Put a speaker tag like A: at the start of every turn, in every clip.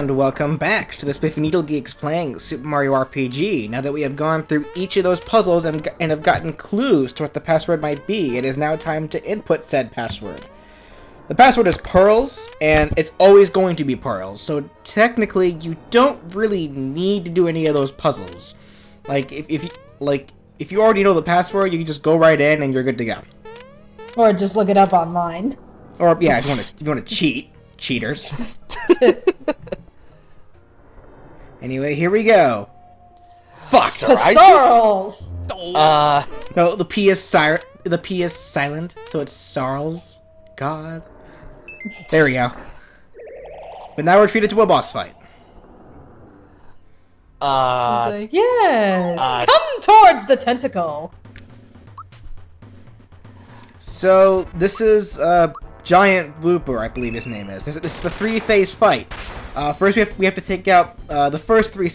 A: And welcome back to the SpiffyNeedleGeeks playing Super Mario RPG. Now that we have gone through each of those puzzles and have gotten clues to what the password might be, it is now time to input said password. The password is pearls, and it's always going to be pearls, so technically you don't really need to do any of those puzzles. Like, if you already know the password, you can just go right in and you're good to go.
B: Or just look it up online.
A: Or, yeah, if you want to cheat. Cheaters. Anyway, here we go. Fuck!
B: Sorrels!
A: No, the P is silent, so it's Sarles. God. There we go. But now we're treated to a boss fight.
B: Like, yes! Come towards the tentacle!
A: So, this is, Giant Blooper, I believe his name is. This is the three-phase fight. First, we have to take out the first three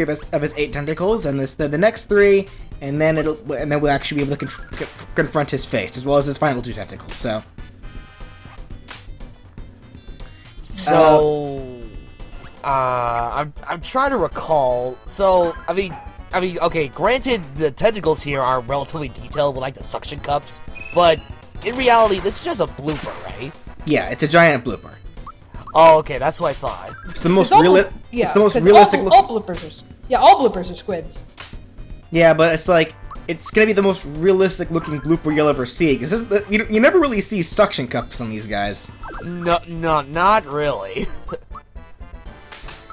A: of his 8 tentacles, and the next 3, and then we'll actually be able to confront his face as well as his final 2 tentacles. So,
C: I'm trying to recall. So, I mean, okay. Granted, the tentacles here are relatively detailed with like the suction cups, but in reality, this is just a blooper, right?
A: Yeah, it's a giant blooper.
C: Oh, okay, that's what I thought.
A: It's the most realistic.
B: All bloopers are squids.
A: Yeah, but it's gonna be the most realistic looking blooper you'll ever see. Because you never really see suction cups on these guys.
C: No, not really.
A: In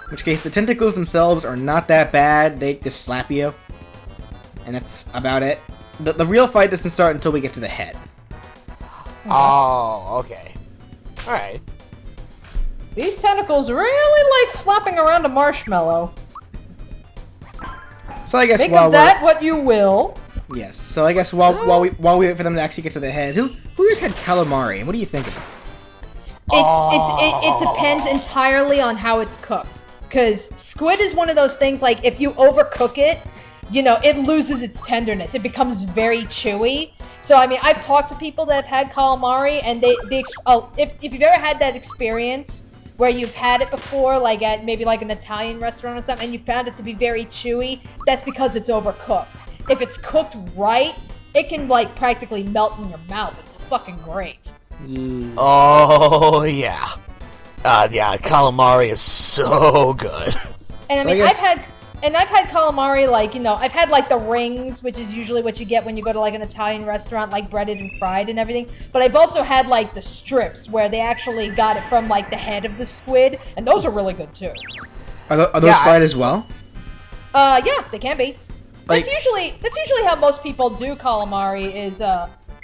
A: which case, the tentacles themselves are not that bad. They just slap you, and that's about it. The real fight doesn't start until we get to the head.
C: Oh, okay. Alright.
B: These tentacles really like slapping around a marshmallow.
A: So I guess
B: Think of that what you will.
A: Yes. So I guess while we wait for them to actually get to the head, who just had calamari, and what do you think of it?
B: It depends entirely on how it's cooked. Because squid is one of those things, like, if you overcook it, you know, it loses its tenderness. It becomes very chewy. So, I mean, I've talked to people that have had calamari, and if you've ever had that experience where you've had it before, like at maybe like an Italian restaurant or something, and you found it to be very chewy, that's because it's overcooked. If it's cooked right, it can, like, practically melt in your mouth. It's fucking great.
C: Oh, yeah. Yeah, calamari is so good.
B: And I mean, I've had calamari, like, you know, I've had, like, the rings, which is usually what you get when you go to, like, an Italian restaurant, like, breaded and fried and everything. But I've also had, like, the strips, where they actually got it from, like, the head of the squid, and those are really good, too.
A: Are those fried as well?
B: Yeah, they can be.
A: Like,
B: that's usually how most people do calamari, is,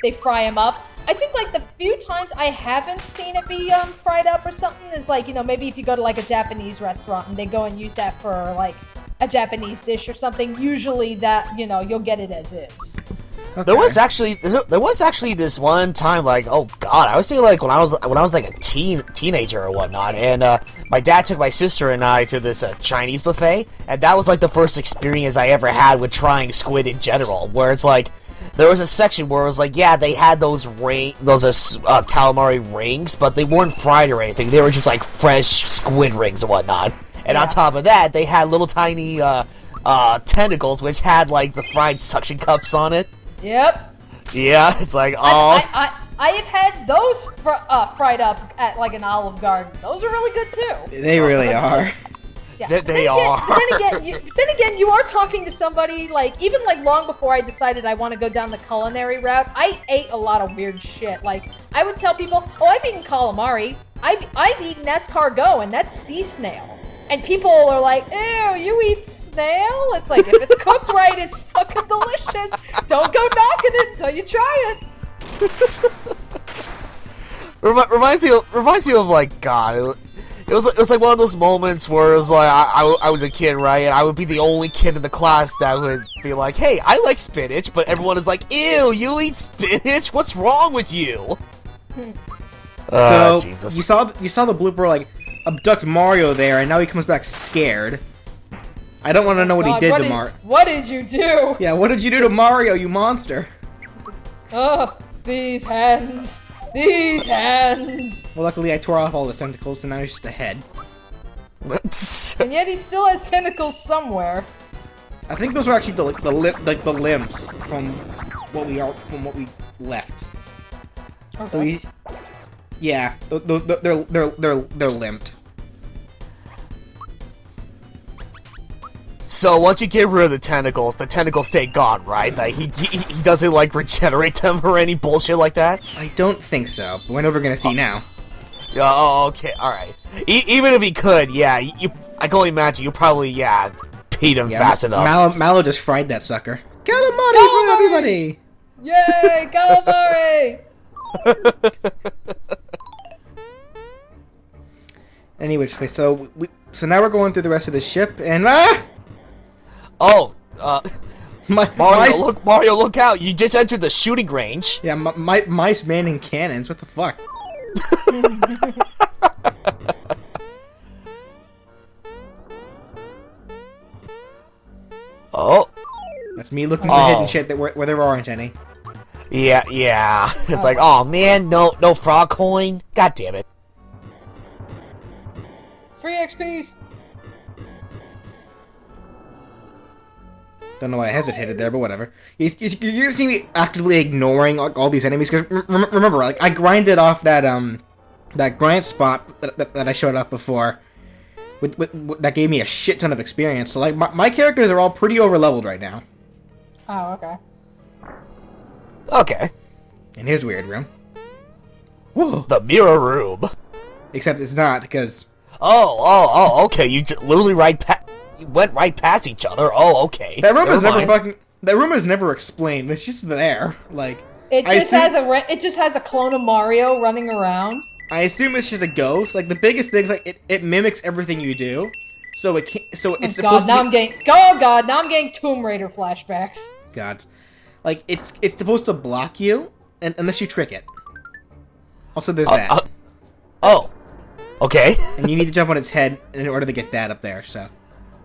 B: they fry them up. I think, like, the few times I haven't seen it be, fried up or something is, like, you know, maybe if you go to, like, a Japanese restaurant and they go and use that for, like, a Japanese dish or something, usually that, you know, you'll get it as is.
A: Okay.
C: There was actually this one time, like, oh god, I was thinking, like, when I was like a teenager or whatnot, and my dad took my sister and I to this Chinese buffet, and that was like the first experience I ever had with trying squid in general, where it's like there was a section where it was like, yeah, they had those calamari rings, but they weren't fried or anything. They were just like fresh squid rings and whatnot. And on top of that, they had little tiny tentacles, which had like the fried suction cups on it.
B: Yep.
C: Yeah, it's like, oh.
B: I have had those fried up at like an Olive Garden. Those are really good too.
A: They really are.
B: Yeah.
C: They are.
B: Then again, you are talking to somebody, like, even like long before I decided I want to go down the culinary route, I ate a lot of weird shit. Like, I would tell people, oh, I've eaten calamari. I've eaten escargot, and that's sea snail. And people are like, ew, you eat snail? It's like, if it's cooked right, it's fucking delicious. Don't go knocking it until you try it.
C: reminds me of like, God, it was like one of those moments where it was like, I was a kid, right? And I would be the only kid in the class that would be like, hey, I like spinach, but everyone is like, ew, you eat spinach? What's wrong with you?
A: So,
C: Jesus.
A: you saw the blooper, like, abduct Mario there, and now he comes back scared. I don't want to know what he did to Mario.
B: What did you do?
A: Yeah, what did you do to Mario, you monster?
B: Oh, these hands. These hands!
A: Well, luckily I tore off all the tentacles, so now he's just a head.
B: And yet he still has tentacles somewhere.
A: I think those are actually the limbs from what we left.
B: Okay.
A: So yeah, they're limped.
C: So once you get rid of the tentacles stay gone, right? Like he doesn't like regenerate them or any bullshit like that.
A: I don't think so. But we're never gonna see now.
C: Oh, okay, all right. Even if he could, yeah, I can only imagine you probably beat him fast enough.
A: Mallow just fried that sucker. Calamari for everybody!
B: Yay, calamari!
A: Anyways, so now we're going through the rest of the ship, and
C: Oh,
A: Mario,
C: Mario, look out! You just entered the shooting range.
A: Yeah, mice manning cannons. What the fuck?
C: Oh,
A: that's me looking for hidden shit where there aren't any.
C: Yeah. It's like, oh man, no frog coin. God damn it.
B: Free XPs.
A: Don't know why I hesitated there, but whatever. You're gonna see me actively ignoring like, all these enemies because remember, like I grinded off that grind spot that I showed up before. With that gave me a shit ton of experience. So like my characters are all pretty over leveled right now.
B: Oh, okay.
C: Okay.
A: And here's a weird room. Whoa.
C: The mirror room.
A: Except it's not because.
C: Oh. Okay. You literally went right past each other. Oh, okay.
A: That room is That room is never explained. It's just there. Like
B: it just has a clone of Mario running around.
A: I assume it's just a ghost. Like the biggest thing is like it mimics everything you do, so it can't. So it's supposed to.
B: Now I'm getting Tomb Raider flashbacks.
A: God, like it's supposed to block you, and unless you trick it. Also, there's that.
C: Oh, okay.
A: And you need to jump on its head in order to get that up there. So,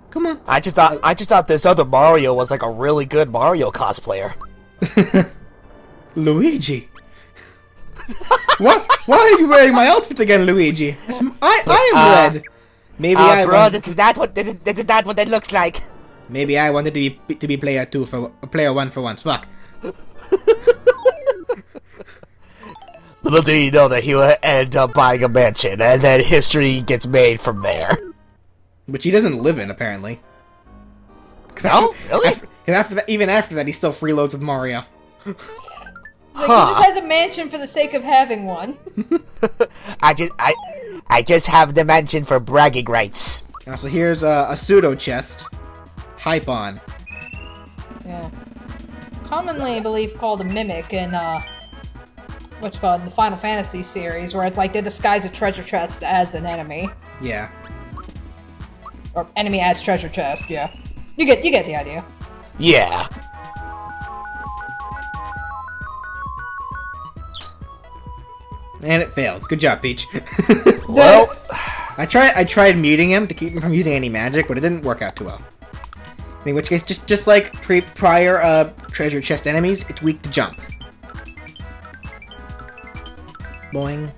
A: come on.
C: I just thought this other Mario was like a really good Mario cosplayer.
A: Luigi. What? Why are you wearing my outfit again, Luigi? I am red. Maybe
C: this is not what that looks like.
A: Maybe I wanted to be player 2 for player 1 for once. Fuck.
C: Little do you know that he will end up buying a mansion, and then history gets made from there.
A: Which he doesn't live in, apparently.
C: No? Really?
A: Even after that, he still freeloads with Mario.
B: Like, he just has a mansion for the sake of having one.
C: I just have the mansion for bragging rights.
A: So here's a pseudo chest. Hype on.
B: Yeah. Commonly, I believe, called a mimic in what's called the Final Fantasy series, where it's like they disguise a treasure chest as an enemy.
A: Yeah.
B: Or enemy as treasure chest. Yeah. You get the idea.
C: Yeah.
A: And it failed. Good job, Peach.
C: Well,
A: I tried muting him to keep him from using any magic, but it didn't work out too well. In which case, just like prior treasure chest enemies, it's weak to jump. Boing.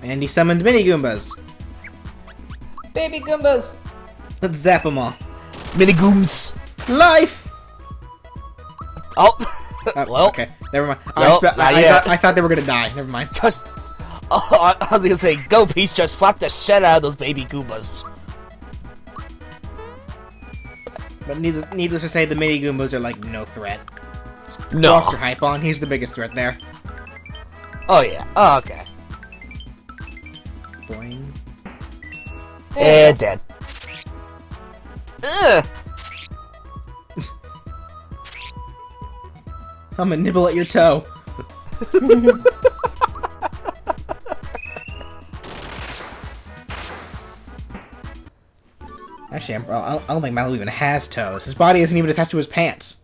A: And he summoned mini Goombas.
B: Baby Goombas.
A: Let's zap them all.
C: mini gooms.
A: Life.
C: Oh. Well,
A: okay. Never mind.
C: Nope,
A: I thought they were gonna die. Never mind.
C: Just, I was gonna say, go Peach, just slap the shit out of those baby Goombas.
A: But needless to say, the mini Goombas are like no threat.
C: No.
A: Go after Hype on. He's the biggest threat there.
C: Oh yeah. Oh, okay.
A: Boing.
C: And dead. Ugh.
A: I'm gonna nibble at your toe. Actually, I don't think Mallow even has toes. His body isn't even attached to his pants.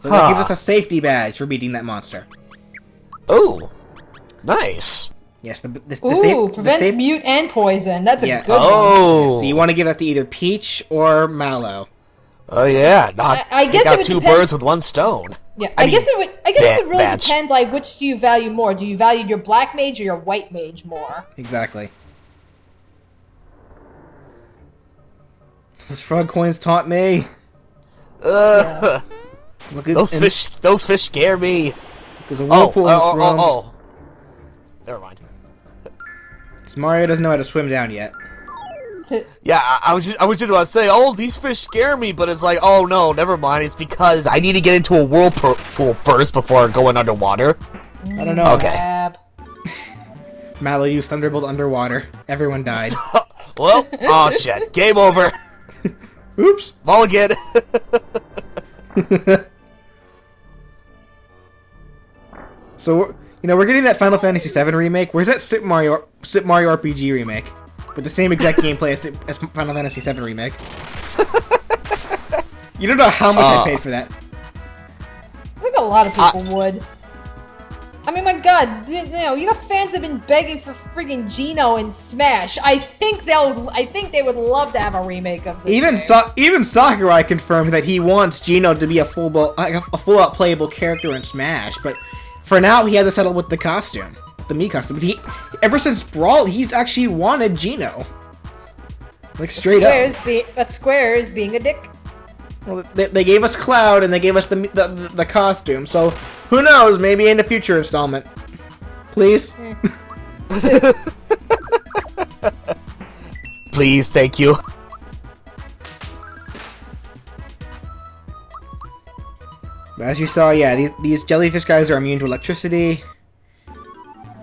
A: But that gives us a safety badge for beating that monster.
C: Oh, nice.
A: Yes,
B: prevents mute and poison. That's a good one.
C: Oh.
A: So you want to give that to either Peach or Mallow.
C: Oh yeah, not
B: I
C: take
B: guess it
C: out
B: would
C: two
B: depend-
C: birds with one stone.
B: Yeah,
C: I
B: I
C: mean,
B: guess it would really
C: badge.
B: depend, like, which do you value more? Do you value your black mage or your white mage more?
A: Exactly. Those frog coins taunt me.
C: Ugh.
A: Look at
C: Those fish scare me.
A: There's a whirlpool in this room.
C: oh. Never mind.
A: 'Cause Mario doesn't know how to swim down yet.
C: Yeah, I was just about to say, oh, these fish scare me, but it's like, oh no, never mind. It's because I need to get into a whirlpool first before going underwater.
A: I don't know.
C: Okay.
B: Crap.
A: Mallow used Thunderbolt underwater. Everyone died.
C: Well, oh shit, game over.
A: Oops.
C: Mulligan.
A: So, we're getting that Final Fantasy VII remake. Where's that Super Mario RPG remake? With the same exact gameplay as Final Fantasy VII remake. You don't know how much I paid for that.
B: I think a lot of people would. I mean, my god, you got fans that have been begging for friggin' Geno in Smash. I think they would love to have a remake of this game.
A: Even Sakurai confirmed that he wants Geno to be a full-out playable character in Smash, but for now he had to settle with the costume, the Mii costume. But ever since Brawl, he's actually wanted Geno, like straight up.
B: But Square is being a dick.
A: Well, they gave us Cloud and they gave us the costume, so who knows? Maybe in a future installment. Please.
C: Please, thank you.
A: As you saw, yeah, these jellyfish guys are immune to electricity.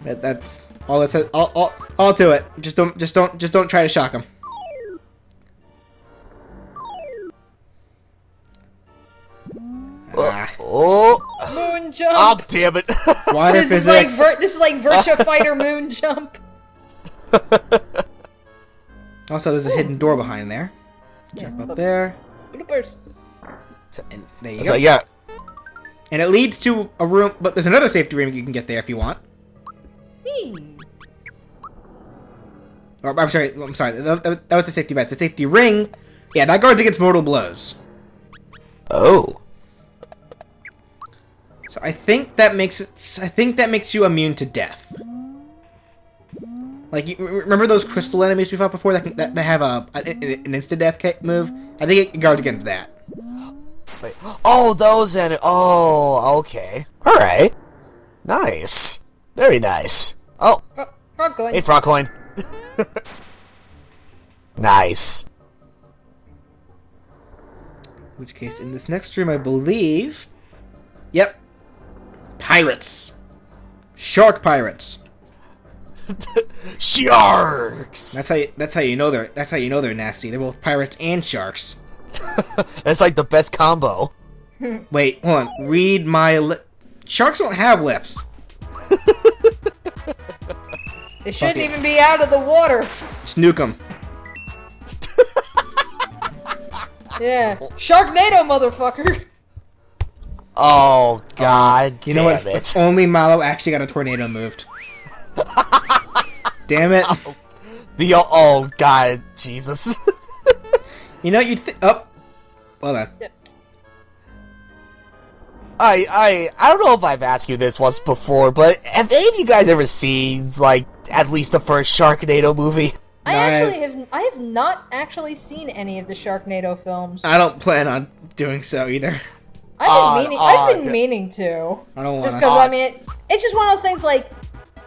A: That's all that says. All to it. Just don't try to shock them.
C: Oh,
B: Moon jump.
C: oh, damn it!
A: Water
B: This
A: physics.
B: is like Virtua Fighter moon jump.
A: Also, there's a hidden door behind there. Jump up there.
B: Bloopers.
A: And there you
C: It's
A: go.
C: like, yeah.
A: And it leads to a room, but there's another safety room you can get there if you want. Or, I'm sorry. That was the safety bet. The safety ring. Yeah, that guards against mortal blows.
C: Oh.
A: So I think that makes it. I think that makes you immune to death. Like, you remember those crystal enemies we fought before that have an instant death move? I think it guards against that.
C: Wait. Oh, those and oh, okay. All right. Nice. Very nice. Oh,
B: Frog coin.
C: hey, frog coin. Nice.
A: In which case, in this next room, I believe. Yep. Pirates. Shark pirates.
C: Sharks.
A: That's how you know they're nasty. They're both pirates and sharks.
C: That's like the best combo.
A: Wait, hold on. Read my lip. Sharks don't have lips.
B: They shouldn't even be out of the water.
A: Just nuke them.
B: Yeah. Sharknado, motherfucker.
C: Oh God!
A: You know what?
C: Damn
A: If
C: it!
A: only Mallow actually got a tornado moved. Damn it.
C: Oh God! Jesus!
A: You know, you'd oh. Well done.
C: I don't know if I've asked you this once before, but have any of you guys ever seen like at least the first Sharknado movie?
B: I
A: No,
B: have not actually seen any of the Sharknado films.
A: I don't plan on doing so either.
B: I've been meaning to.
A: I don't want
B: Just
A: to.
B: because I mean, it's just one of those things like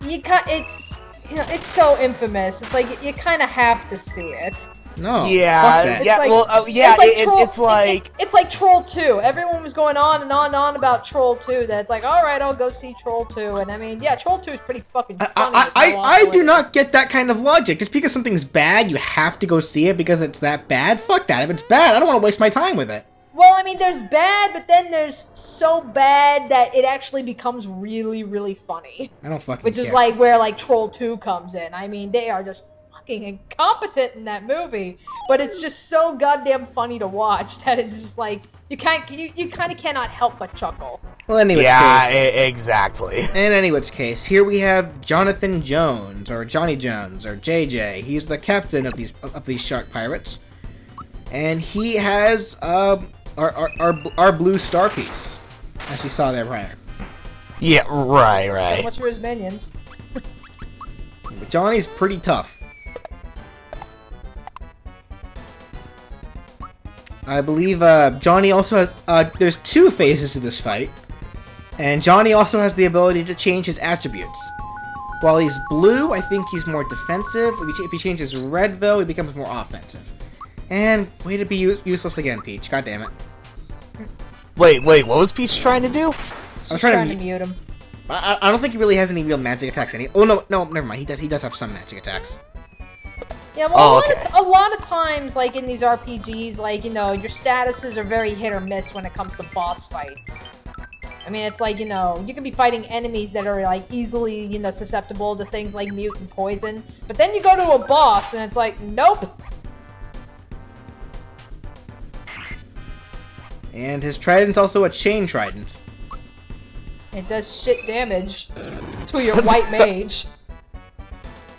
B: it's so infamous. It's like you kind of have to see it.
A: No.
C: Yeah,
A: Fuck that.
C: yeah.
B: like-
C: Well, yeah.
B: It's like Troll 2. Everyone was going on and on about Troll 2. That it's like, all right, I'll go see Troll 2. And I mean, yeah, Troll 2 is pretty fucking funny.
A: I do not get that kind of logic. Just because something's bad, you have to go see it because it's that bad? Fuck that. If it's bad, I don't want to waste my time with it.
B: Well, I mean, there's bad, but then there's so bad that it actually becomes really, really funny.
A: I don't fucking
B: Which
A: care.
B: is like where like Troll 2 comes in. I mean, they are just fucking incompetent in that movie, but it's just so goddamn funny to watch that it's just like you kind of cannot help but chuckle.
A: Well, anyway,
C: exactly.
A: In any which case, here we have Jonathan Jones, or Johnny Jones, or JJ. He's the captain of these shark pirates. And he has our blue star piece, as you saw there prior.
C: Yeah, right.
B: So much for his minions.
A: But Johnny's pretty tough. I believe Johnny also has... there's 2 phases to this fight. And Johnny also has the ability to change his attributes. While he's blue, I think he's more defensive. If he changes red, though, he becomes more offensive. And way to be useless again, Peach. God damn it.
C: Wait, what was Peach trying to do?
A: I was trying
B: to mute him.
A: I don't think he really has any real magic attacks. Oh, no, never mind. He does have some magic attacks.
B: Yeah, well, a lot of times, like, in these RPGs, like, you know, your statuses are very hit or miss when it comes to boss fights. I mean, it's like, you know, you can be fighting enemies that are, like, easily, you know, susceptible to things like mute and poison. But then you go to a boss, and it's like, nope.
A: And his trident's also a chain trident.
B: It does shit damage to your white mage.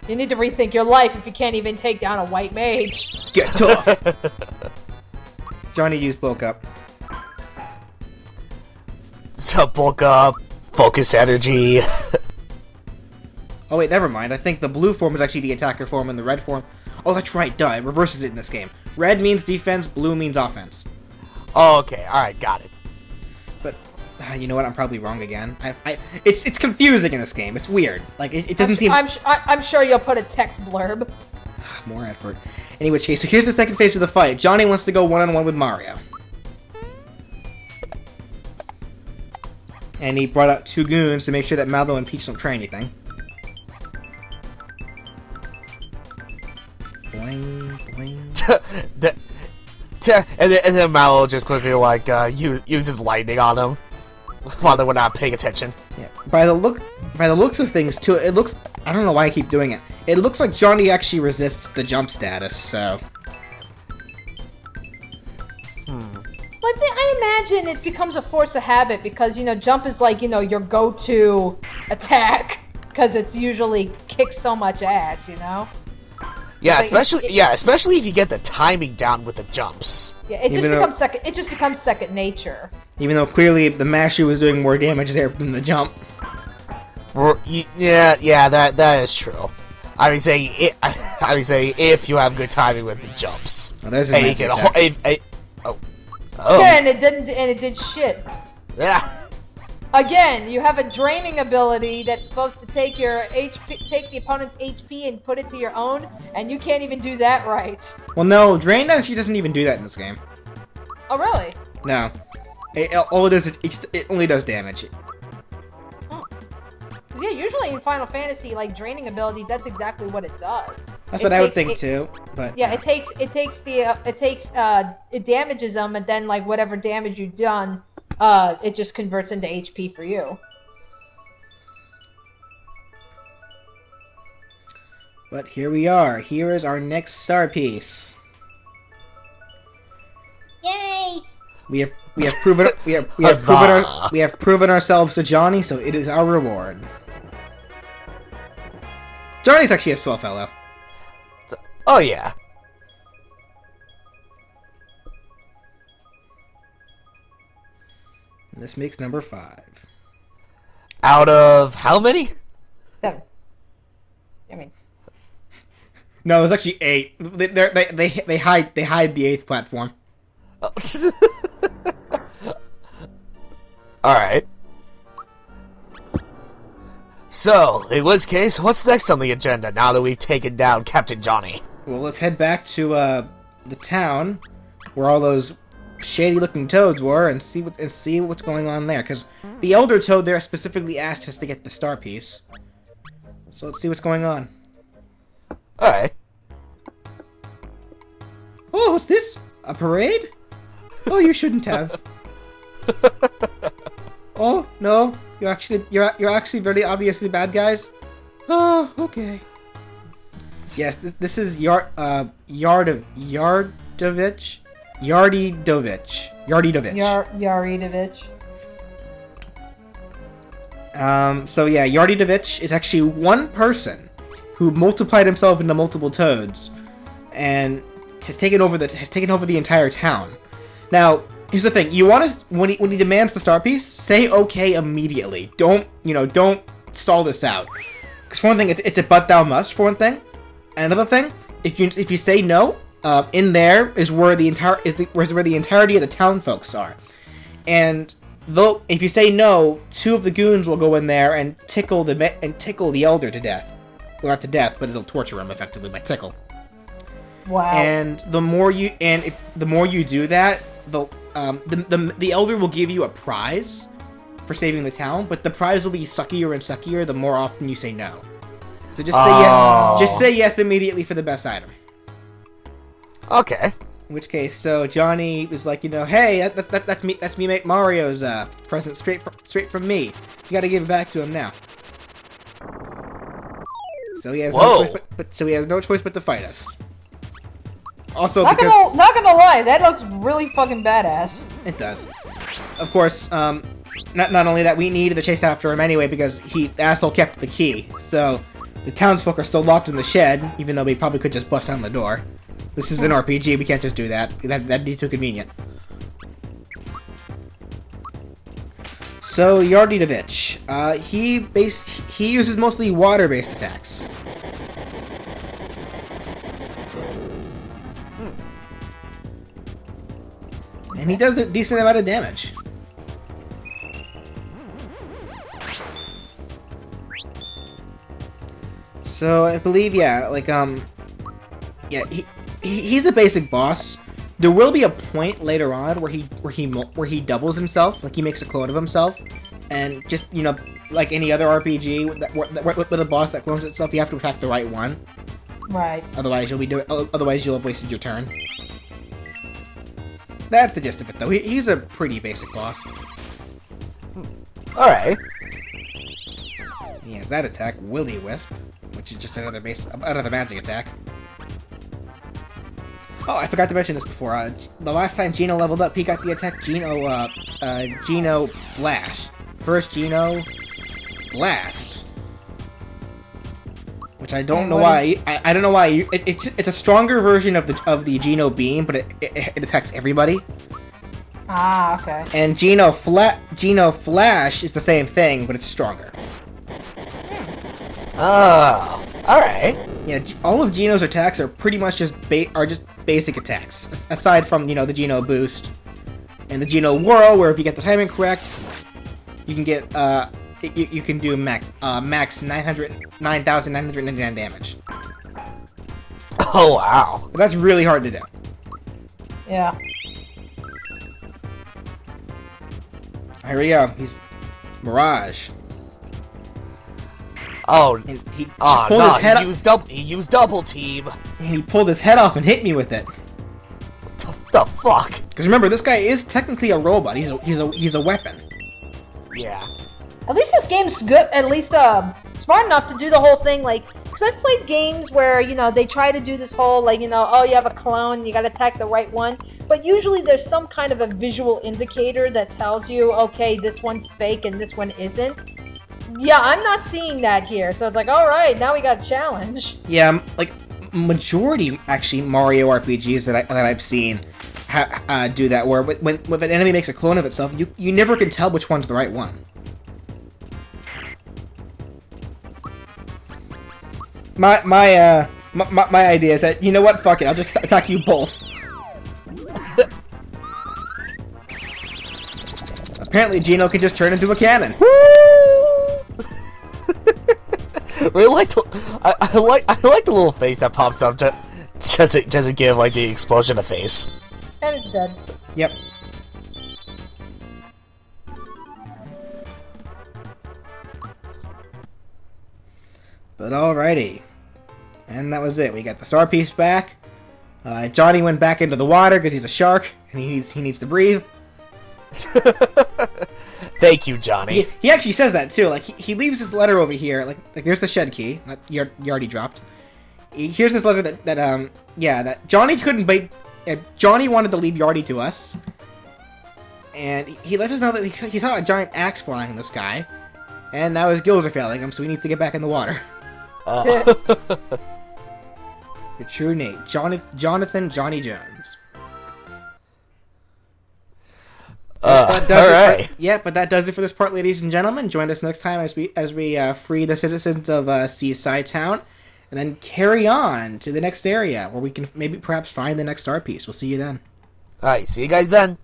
B: You need to rethink your life if you can't even take down a white mage.
A: Get tough! Johnny used bulk up.
C: So bulk up, focus energy.
A: Oh wait, never mind. I think the blue form is actually the attacker form and the red form... Oh, that's right, duh. It reverses it in this game. Red means defense, blue means offense.
C: Oh, okay, alright, got it.
A: But, you know what? I'm probably wrong again. It's confusing in this game. It's weird. Like, it doesn't seem...
B: I'm sure you'll put a text blurb.
A: More effort. Anyway, so here's the second phase of the fight. Johnny wants to go one-on-one with Mario. And he brought out 2 goons to make sure that Mallow and Peach don't try anything. Boing, boing.
C: And then Mallow just quickly, like, uses lightning on him while they were not paying attention.
A: Yeah. By the looks of things, too, it looks... I don't know why I keep doing it. It looks like Johnny actually resists the jump status, so...
B: But I imagine it becomes a force of habit because, you know, jump is like, you know, your go-to attack because it's usually kicks so much ass, you know?
C: Yeah, especially if you get the timing down with the jumps.
B: Yeah, it just becomes second nature.
A: Even though clearly the masher was doing more damage there than the jump.
C: Yeah, that is true. I would say if you have good timing with the jumps.
A: Oh, there's a magic attack.
C: Oh.
B: Yeah, and it did shit.
C: Yeah.
B: Again, you have a draining ability that's supposed to take the opponent's HP and put it to your own, and you can't even do that right.
A: Well, no, drain actually doesn't even do that in this game.
B: Oh, really?
A: No. All it does is it only does damage.
B: Oh. Yeah, usually in Final Fantasy, like draining abilities, that's exactly what it does.
A: That's what I would think too. But
B: yeah, it damages them, and then like whatever damage you've done, it just converts into HP for you.
A: But here we are. Here is our next star piece.
B: Yay!
A: We have proven ourselves to Johnny, so it is our reward. Johnny's actually a swell fellow.
C: Oh yeah.
A: And this makes number 5.
C: Out of how many?
B: 7. I mean,
A: no, it's actually 8. They hide the 8th platform.
C: Oh. All right. So, in which case, what's next on the agenda now that we've taken down Captain Johnny?
A: Well, let's head back to the town where all those shady-looking toads were and see what's going on there. Because the Elder Toad there specifically asked us to get the star piece. So let's see what's going on.
C: All right.
A: Oh, what's this? A parade? Oh, you shouldn't have. Oh no, you're actually very obviously bad guys. Oh, okay. Yes, this is Yardovich. Yaridovich. So yeah, Yaridovich is actually one person who multiplied himself into multiple toads, and has taken over the entire town. Now, here's the thing: you want to when he demands the star piece, say okay immediately. Don't stall this out. Because for one thing, it's a but thou must. For one thing, and another thing, if you say no, in there is where the entirety of the town folks are, and though if you say no, 2 of the goons will go in there and tickle the elder to death. Well, not to death, but it'll torture him effectively by tickle.
B: Wow.
A: And the more you do that, the elder will give you a prize for saving the town, but the prize will be suckier and suckier the more often you say no. So just say yes immediately for the best item.
C: Okay.
A: In which case, so Johnny was like, hey, that's me, mate Mario's present straight from me. You gotta give it back to him now. So he has no choice but to fight us. Also,
B: not gonna lie, that looks really fucking badass.
A: It does. Of course, not only that, we needed to chase after him anyway because the asshole kept the key. So the townsfolk are still locked in the shed, even though we probably could just bust down the door. This is an RPG, we can't just do that. That'd be too convenient. So, Yardidovich, he uses mostly water-based attacks. And he does a decent amount of damage. So, I believe, he's a basic boss. There will be a point later on where he doubles himself, like he makes a clone of himself, and just like any other RPG with a boss that clones itself, you have to attack the right one.
B: Right.
A: Otherwise you'll have wasted your turn. That's the gist of it, though. He's a pretty basic boss.
C: All right.
A: He has that attack, Will-E-Wisp, which is just another magic attack. Oh, I forgot to mention this before. The last time Geno leveled up, he got the attack Geno Flash. First Geno Blast. Which I don't know why. I don't know why. It's a stronger version of the Geno Beam, but it attacks everybody.
B: Ah, okay.
A: And Geno Flash is the same thing, but it's stronger.
C: Oh, all right.
A: Yeah, all of Geno's attacks are pretty much just basic attacks, aside from the Geno Boost and the Geno Whirl, where if you get the timing correct, you can get you can do max 9,999 damage.
C: Oh wow,
A: that's really hard to do.
B: Yeah.
A: Here we go. He's Mirage.
C: Oh,
A: and he
C: used double team.
A: And he pulled his head off and hit me with it.
C: What the fuck?
A: Because remember, this guy is technically a robot. He's a weapon.
C: Yeah.
B: At least this game's good. At least smart enough to do the whole thing. Like, because I've played games where they try to do this whole oh, you have a clone, you got to attack the right one. But usually there's some kind of a visual indicator that tells you, okay, this one's fake and this one isn't. Yeah, I'm not seeing that here, so it's like, all right, now we got a challenge.
A: Yeah, like majority actually Mario RPGs that I've seen do that, where when an enemy makes a clone of itself, you never can tell which one's the right one. My idea is that what, fuck it, I'll just attack you both. Apparently, Geno can just turn into a cannon.
C: Really I like the little face that pops up just to give like the explosion a face.
B: And it's dead.
A: Yep. But alrighty, and that was it. We got the star piece back. Johnny went back into the water because he's a shark and he needs to breathe.
C: Thank you, Johnny.
A: He actually says that too. Like he leaves this letter over here. Like there's the shed key that you already dropped. Here's this letter that Johnny couldn't bait. Johnny wanted to leave Yardy to us, and he lets us know that he saw a giant axe flying in the sky, and now his gills are failing him, so he needs to get back in the water. Your true name, Jonathan Johnny Jones. But that does it for this part, ladies and gentlemen. Join us next time as we free the citizens of Seaside Town, and then carry on to the next area where we can perhaps find the next star piece. We'll see you then.
C: All right, see you guys then.